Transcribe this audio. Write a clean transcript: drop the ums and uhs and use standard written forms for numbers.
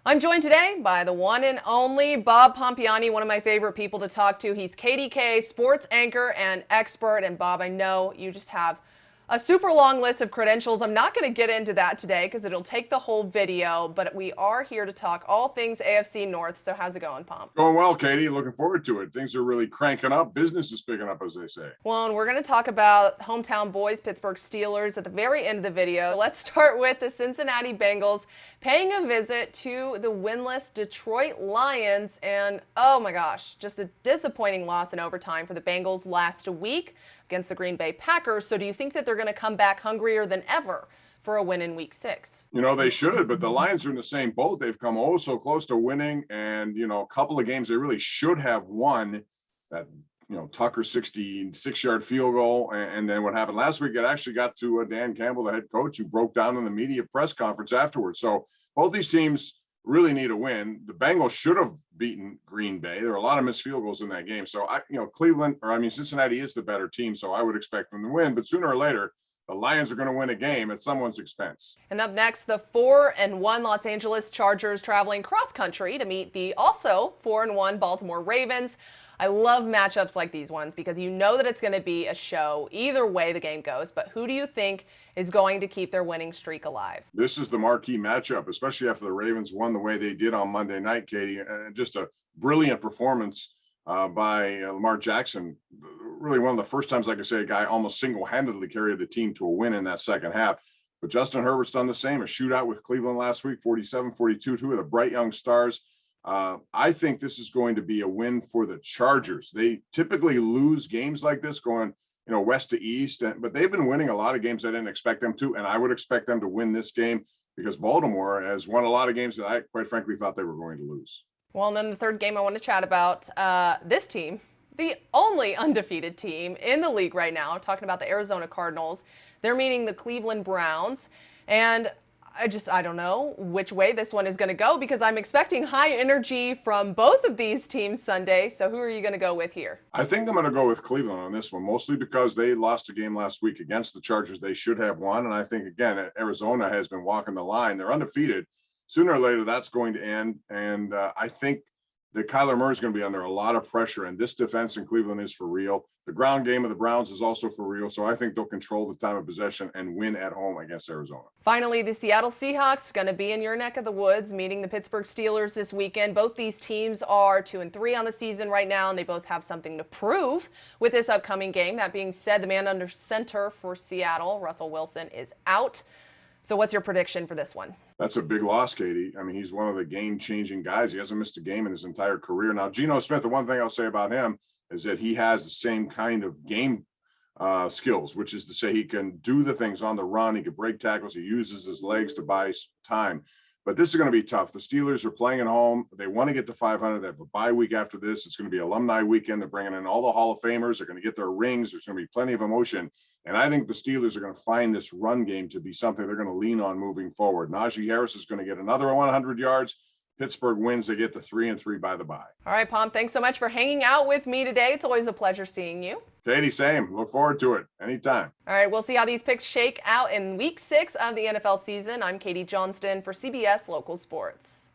I'm joined today by the one and only Bob Pompeani, one of my favorite people to talk to. He's KDK, sports anchor and expert. And Bob, I know you just have a super long list of credentials. I'm not going to get into that today because it'll take the whole video, but we are here to talk all things AFC North. So how's it going, Pomp? Going well, Katie. Looking forward to it. Things are really cranking up. Business is picking up, as they say. Well, and we're going to talk about hometown boys, Pittsburgh Steelers, at the very end of the video. Let's start with the Cincinnati Bengals paying a visit to the winless Detroit Lions. And oh my gosh, just a disappointing loss in overtime for the Bengals last week against the Green Bay Packers. So do you think that they're going to come back hungrier than ever for a win in week 6? You know, they should, but the Lions are in the same boat. They've come oh so close to winning. And, a couple of games they really should have won. That, Tucker 66-yard field goal. And then what happened last week, it actually got to Dan Campbell, the head coach, who broke down in the media press conference afterwards. So both these teams really need a win. The Bengals should have beaten Green Bay. There were a lot of missed field goals in that game. So Cincinnati is the better team. So I would expect them to win, but sooner or later, the Lions are going to win a game at someone's expense. And up next, the 4-1 Los Angeles Chargers traveling cross country to meet the also 4-1 Baltimore Ravens. I love matchups like these ones because you know that it's going to be a show either way the game goes. But who do you think is going to keep their winning streak alive? This is the marquee matchup, especially after the Ravens won the way they did on Monday night, Katie. Just a brilliant performance by Lamar Jackson. Really one of the first times, like I say, a guy almost single-handedly carried the team to a win in that second half. But Justin Herbert's done the same. A shootout with Cleveland last week, 47-42, two of the bright young stars. I think this is going to be a win for the Chargers. They typically lose games like this going, west to east, but they've been winning a lot of games I didn't expect them to, and I would expect them to win this game because Baltimore has won a lot of games that I, quite frankly, thought they were going to lose. Well, and then the third game I want to chat about, this team, the only undefeated team in the league right now, talking about the Arizona Cardinals. They're meeting the Cleveland Browns, and I don't know which way this one is going to go because I'm expecting high energy from both of these teams Sunday. So who are you going to go with here? I think I'm going to go with Cleveland on this one, mostly because they lost a game last week against the Chargers. They should have won. And I think, again, Arizona has been walking the line. They're undefeated. Sooner or later, that's going to end. And I think that Kyler Murray is going to be under a lot of pressure, and this defense in Cleveland is for real. The ground game of the Browns is also for real, so I think they'll control the time of possession and win at home against Arizona. Finally, the Seattle Seahawks going to be in your neck of the woods, meeting the Pittsburgh Steelers this weekend. Both these teams are 2-3 on the season right now, and they both have something to prove with this upcoming game. That being said, the man under center for Seattle, Russell Wilson, is out. So what's your prediction for this one? That's a big loss, Katie. I mean, he's one of the game-changing guys. He hasn't missed a game in his entire career. Now, Geno Smith, the one thing I'll say about him is that he has the same kind of game skills, which is to say he can do the things on the run. He can break tackles. He uses his legs to buy time. But this is going to be tough. The Steelers are playing at home. They want to get to 500. They have a bye week after this. It's going to be alumni weekend. They're bringing in all the Hall of Famers. They're going to get their rings. There's going to be plenty of emotion. And I think the Steelers are going to find this run game to be something they're going to lean on moving forward. Najee Harris is going to get another 100 yards. Pittsburgh wins. They get the 3-3 by the bye. All right, Pom, thanks so much for hanging out with me today. It's always a pleasure seeing you. Katie, same. Look forward to it anytime. All right, we'll see how these picks shake out in week 6 of the NFL season. I'm Katie Johnston for CBS Local Sports.